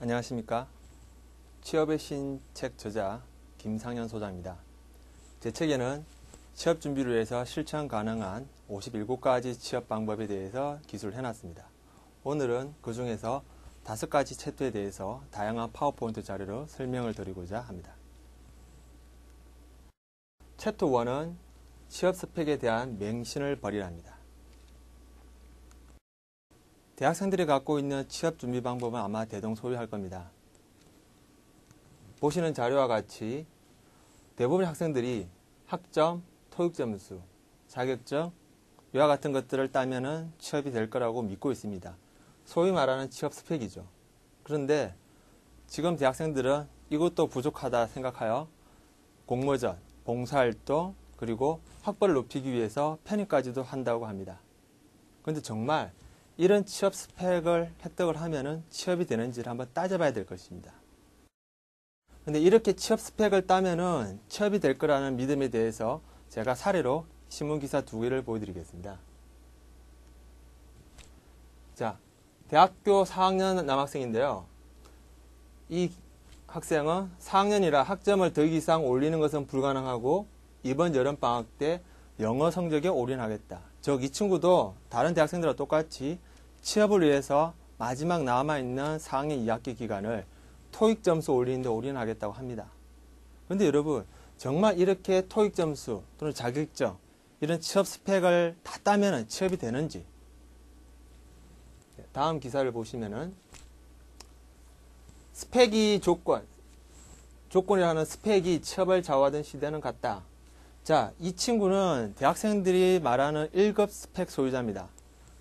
안녕하십니까. 취업의 신 책 저자 김상현 소장입니다. 제 책에는 취업 준비를 위해서 실천 가능한 57가지 취업 방법에 대해서 기술을 해놨습니다. 오늘은 그 중에서 5가지 챕터에 대해서 다양한 파워포인트 자료로 설명을 드리고자 합니다. 챕터 1은 취업 스펙에 대한 맹신을 버리랍니다. 대학생들이 갖고 있는 취업 준비 방법은 아마 대동소이할 겁니다. 보시는 자료와 같이 대부분의 학생들이 학점, 토익 점수, 자격증, 이와 같은 것들을 따면은 취업이 될 거라고 믿고 있습니다. 소위 말하는 취업 스펙이죠. 그런데 지금 대학생들은 이것도 부족하다 생각하여 공모전, 봉사활동, 그리고 학벌을 높이기 위해서 편입까지도 한다고 합니다. 그런데 정말 이런 취업 스펙을 획득을 하면은 취업이 되는지를 한번 따져봐야 될 것입니다. 근데 이렇게 취업 스펙을 따면은 취업이 될 거라는 믿음에 대해서 제가 사례로 신문기사 2개를 보여드리겠습니다. 자, 대학교 4학년 남학생인데요. 이 학생은 4학년이라 학점을 더 이상 올리는 것은 불가능하고 이번 여름방학 때 영어 성적에 올인하겠다. 즉, 이 친구도 다른 대학생들과 똑같이 취업을 위해서 마지막 남아있는 4학년 2학기 기간을 토익 점수 올리는 데 올인하겠다고 합니다. 그런데 여러분, 정말 이렇게 토익 점수 또는 자격증, 이런 취업 스펙을 다 따면 취업이 되는지? 다음 기사를 보시면은 스펙이 조건이라는 스펙이 취업을 좌우하던 시대는 갔다. 자, 이 친구는 대학생들이 말하는 1급 스펙 소유자입니다.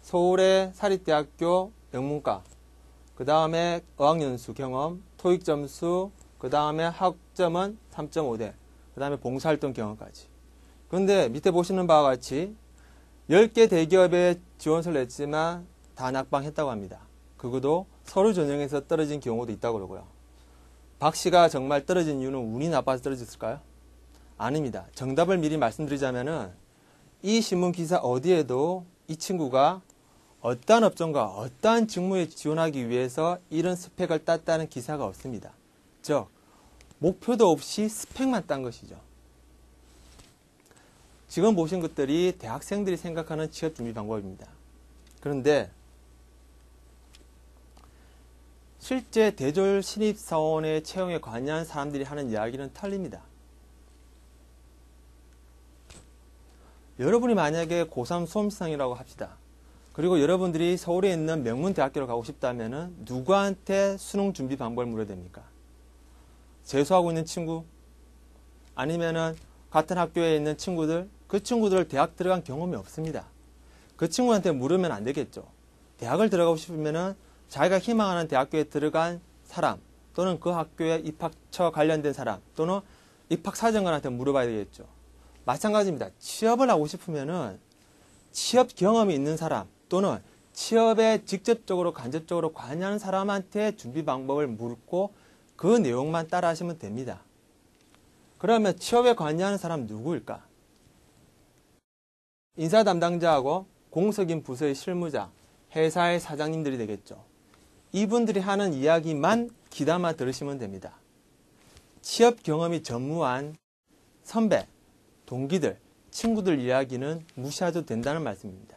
서울의 사립대학교 영문과, 그 다음에 어학연수 경험, 토익 점수, 그 다음에 학점은 3.5대, 그 다음에 봉사활동 경험까지. 그런데 밑에 보시는 바와 같이 10개 대기업에 지원서를 냈지만 다 낙방했다고 합니다. 그것도 서류 전형에서 떨어진 경우도 있다고 그러고요. 박 씨가 정말 떨어진 이유는 운이 나빠서 떨어졌을까요? 아닙니다. 정답을 미리 말씀드리자면은 이 신문 기사 어디에도 이 친구가 어떠한 업종과 어떠한 직무에 지원하기 위해서 이런 스펙을 땄다는 기사가 없습니다. 즉, 목표도 없이 스펙만 딴 것이죠. 지금 보신 것들이 대학생들이 생각하는 취업 준비 방법입니다. 그런데 실제 대졸 신입사원의 채용에 관여한 사람들이 하는 이야기는 틀립니다. 여러분이 만약에 고3 수험생이라고 합시다. 그리고 여러분들이 서울에 있는 명문대학교를 가고 싶다면 누구한테 수능 준비 방법을 물어야 됩니까? 재수하고 있는 친구? 아니면은 같은 학교에 있는 친구들? 그 친구들 대학 들어간 경험이 없습니다. 그 친구한테 물으면 안 되겠죠. 대학을 들어가고 싶으면은 자기가 희망하는 대학교에 들어간 사람, 또는 그 학교에 입학처 관련된 사람, 또는 입학사정관한테 물어봐야 되겠죠. 마찬가지입니다. 취업을 하고 싶으면은 취업 경험이 있는 사람, 또는 취업에 직접적으로 간접적으로 관여하는 사람한테 준비 방법을 묻고 그 내용만 따라 하시면 됩니다. 그러면 취업에 관여하는 사람 누구일까? 인사 담당자하고 공석인 부서의 실무자, 회사의 사장님들이 되겠죠. 이분들이 하는 이야기만 귀담아 들으시면 됩니다. 취업 경험이 전무한 선배, 동기들, 친구들 이야기는 무시해도 된다는 말씀입니다.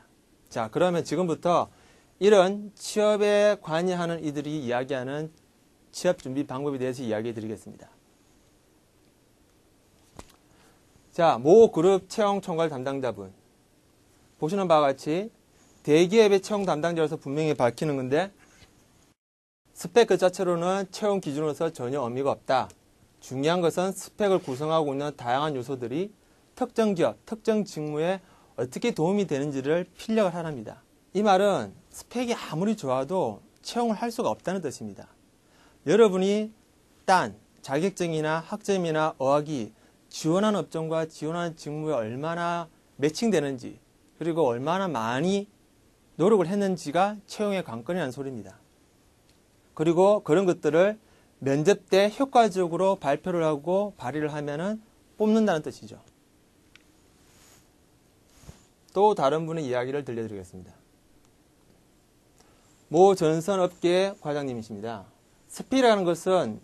자, 그러면 지금부터 이런 취업에 관여하는 이들이 이야기하는 취업 준비 방법에 대해서 이야기해 드리겠습니다. 자, 모 그룹 채용 총괄 담당자분. 보시는 바와 같이 대기업의 채용 담당자로서 분명히 밝히는 건데 스펙 그 자체로는 채용 기준으로서 전혀 의미가 없다. 중요한 것은 스펙을 구성하고 있는 다양한 요소들이 특정 기업, 특정 직무에 어떻게 도움이 되는지를 필력을 하랍니다. 이 말은 스펙이 아무리 좋아도 채용을 할 수가 없다는 뜻입니다. 여러분이 딴 자격증이나 학점이나 어학이 지원하는 업종과 지원하는 직무에 얼마나 매칭되는지, 그리고 얼마나 많이 노력을 했는지가 채용의 관건이라는 소리입니다. 그리고 그런 것들을 면접 때 효과적으로 발표를 하고 발휘를 하면은 뽑는다는 뜻이죠. 또 다른 분의 이야기를 들려드리겠습니다. 모 전선업계 과장님이십니다. 스피라는 것은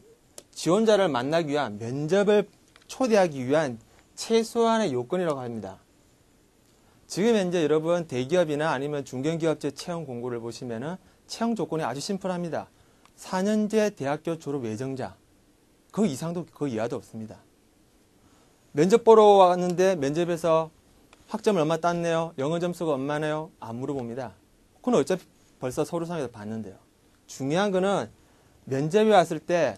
지원자를 만나기 위한 면접을 초대하기 위한 최소한의 요건이라고 합니다. 지금 현재 여러분 대기업이나 아니면 중견기업체 채용 공고를 보시면은 채용 조건이 아주 심플합니다. 4년제 대학교 졸업 예정자. 그 이상도 그 이하도 없습니다. 면접 보러 왔는데 면접에서 학점을 얼마 땄네요? 영어 점수가 얼마네요? 안 물어봅니다. 그건 어차피 벌써 서류상에서 봤는데요. 중요한 거는 면접에 왔을 때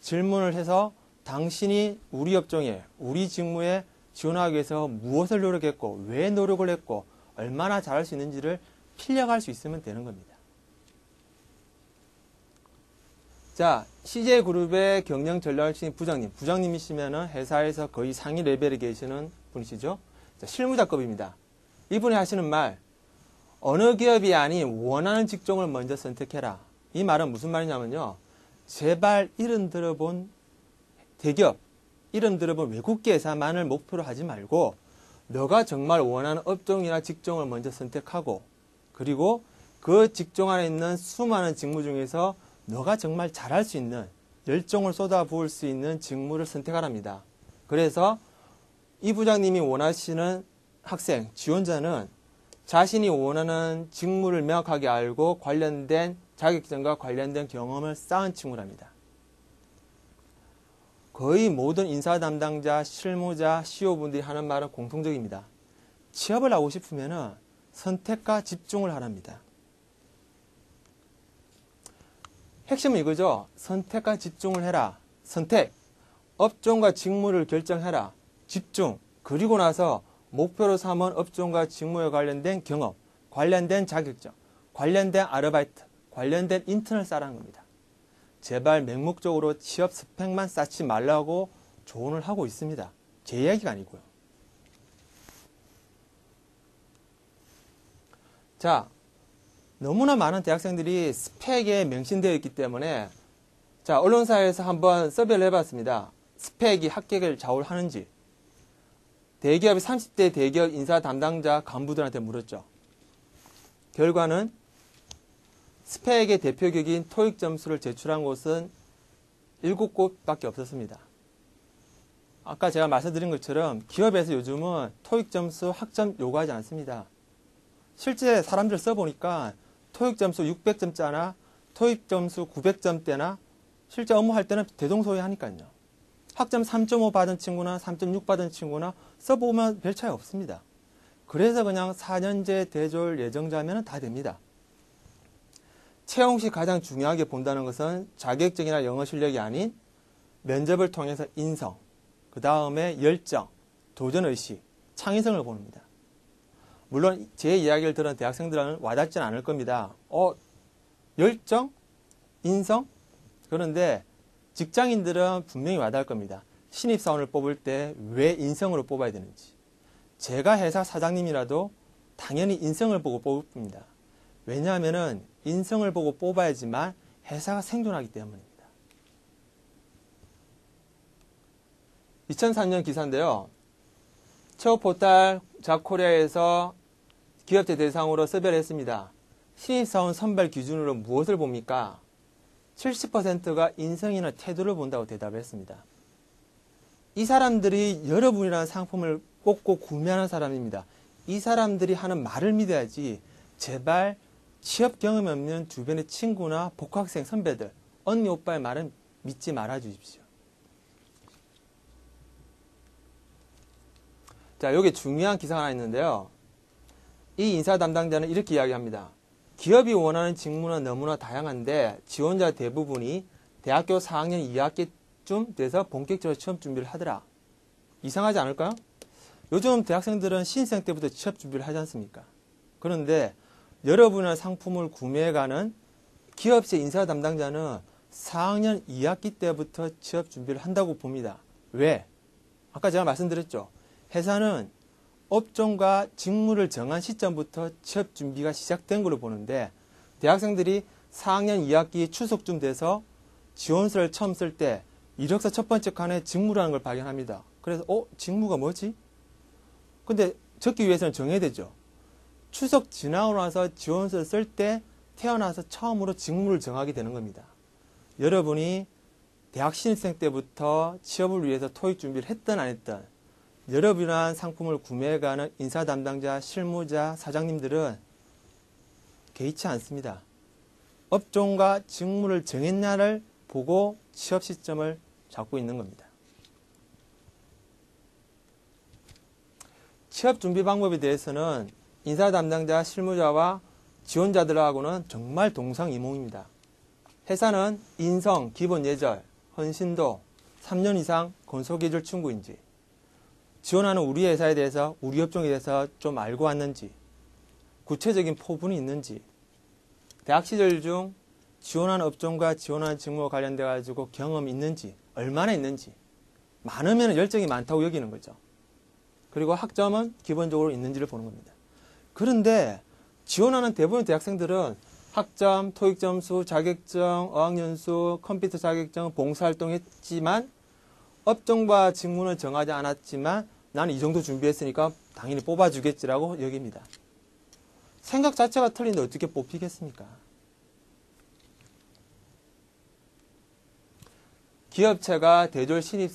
질문을 해서 당신이 우리 업종에, 우리 직무에 지원하기 위해서 무엇을 노력했고, 왜 노력을 했고, 얼마나 잘할 수 있는지를 필력할 수 있으면 되는 겁니다. 자, CJ그룹의 경영 전략팀 부장님. 부장님이시면 회사에서 거의 상위 레벨에 계시는 분이시죠. 자, 실무자급입니다. 이분이 하시는 말, 어느 기업이 아닌 원하는 직종을 먼저 선택해라. 이 말은 무슨 말이냐면요. 제발 이름 들어본 대기업, 이름 들어본 외국계 회사만을 목표로 하지 말고 너가 정말 원하는 업종이나 직종을 먼저 선택하고 그리고 그 직종 안에 있는 수많은 직무 중에서 너가 정말 잘할 수 있는 열정을 쏟아부을 수 있는 직무를 선택하랍니다. 그래서 이 부장님이 원하시는 학생, 지원자는 자신이 원하는 직무를 명확하게 알고 관련된 자격증과 관련된 경험을 쌓은 친구랍니다. 거의 모든 인사 담당자, 실무자, CEO분들이 하는 말은 공통적입니다. 취업을 하고 싶으면 선택과 집중을 하랍니다. 핵심은 이거죠. 선택과 집중을 해라. 선택, 업종과 직무를 결정해라. 집중, 그리고 나서 목표로 삼은 업종과 직무에 관련된 경험, 관련된 자격증, 관련된 아르바이트, 관련된 인턴을 쌓라는 겁니다. 제발 맹목적으로 취업 스펙만 쌓지 말라고 조언을 하고 있습니다. 제 이야기가 아니고요. 자, 너무나 많은 대학생들이 스펙에 명신되어 있기 때문에 자, 언론사에서 한번 서베이를 해봤습니다. 스펙이 합격을 좌우하는지. 대기업의 30대 대기업 인사 담당자 간부들한테 물었죠. 결과는 스펙의 대표격인 토익 점수를 제출한 곳은 7곳밖에 없었습니다. 아까 제가 말씀드린 것처럼 기업에서 요즘은 토익 점수 학점 요구하지 않습니다. 실제 사람들 써보니까 토익 점수 600점짜나 토익 점수 900점대나 실제 업무할 때는 대동소이하니까요. 학점 3.5 받은 친구나 3.6 받은 친구나 써보면 별 차이 없습니다. 그래서 그냥 4년제 대졸 예정자면 다 됩니다. 채용 시 가장 중요하게 본다는 것은 자격증이나 영어 실력이 아닌 면접을 통해서 인성, 그 다음에 열정, 도전의식, 창의성을 보는니다. 물론 제 이야기를 들은 대학생들은 와닿지는 않을 겁니다. 열정? 인성? 그런데 직장인들은 분명히 와닿을 겁니다. 신입사원을 뽑을 때 왜 인성으로 뽑아야 되는지. 제가 회사 사장님이라도 당연히 인성을 보고 뽑습니다. 왜냐하면 인성을 보고 뽑아야지만 회사가 생존하기 때문입니다. 2003년 기사인데요. 취업포탈 잡코리아에서 기업체 대상으로 서베이를 했습니다. 신입사원 선발 기준으로 무엇을 봅니까? 70%가 인성이나 태도를 본다고 대답을 했습니다. 이 사람들이 여러분이라는 상품을 뽑고 구매하는 사람입니다. 이 사람들이 하는 말을 믿어야지 제발 취업 경험이 없는 주변의 친구나 복학생 선배들, 언니 오빠의 말은 믿지 말아 주십시오. 자, 여기 중요한 기사가 하나 있는데요. 이 인사 담당자는 이렇게 이야기합니다. 기업이 원하는 직무는 너무나 다양한데 지원자 대부분이 대학교 4학년 2학기쯤 돼서 본격적으로 취업 준비를 하더라. 이상하지 않을까요? 요즘 대학생들은 신입생 때부터 취업 준비를 하지 않습니까? 그런데 여러분의 상품을 구매해가는 기업체 인사 담당자는 4학년 2학기 때부터 취업 준비를 한다고 봅니다. 왜? 아까 제가 말씀드렸죠. 회사는 업종과 직무를 정한 시점부터 취업 준비가 시작된 걸로 보는데 대학생들이 4학년 2학기 추석쯤 돼서 지원서를 처음 쓸 때 이력서 첫 번째 칸에 직무라는 걸 발견합니다. 그래서 직무가 뭐지? 근데 적기 위해서는 정해야 되죠. 추석 지나고 나서 지원서를 쓸 때 태어나서 처음으로 직무를 정하게 되는 겁니다. 여러분이 대학 신입생 때부터 취업을 위해서 토익 준비를 했든 안 했든 여러분이란 상품을 구매해가는 인사 담당자, 실무자, 사장님들은 개의치 않습니다. 업종과 직무를 정했냐를 보고 취업 시점을 잡고 있는 겁니다. 취업 준비 방법에 대해서는 인사 담당자, 실무자와 지원자들하고는 정말 동상이몽입니다. 회사는 인성, 기본 예절, 헌신도, 3년 이상 건설기술 충고인지, 지원하는 우리 회사에 대해서, 우리 업종에 대해서 좀 알고 왔는지, 구체적인 포부는 있는지, 대학 시절 중 지원하는 업종과 지원하는 직무와 관련돼 가지고 경험이 있는지, 얼마나 있는지, 많으면 열정이 많다고 여기는 거죠. 그리고 학점은 기본적으로 있는지를 보는 겁니다. 그런데 지원하는 대부분의 대학생들은 학점, 토익 점수, 자격증, 어학연수, 컴퓨터 자격증, 봉사활동 했지만 업종과 직무는 정하지 않았지만 나는 이 정도 준비했으니까 당연히 뽑아주겠지라고 여깁니다. 생각 자체가 틀린데 어떻게 뽑히겠습니까? 기업체가 대졸 신입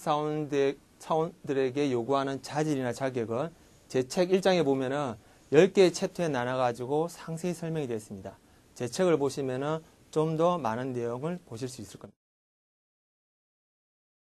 사원들에게 요구하는 자질이나 자격은 제 책 1장에 보면은 10개의 챕터에 나눠가지고 상세히 설명이 되어 있습니다. 제 책을 보시면은 좀 더 많은 내용을 보실 수 있을 겁니다.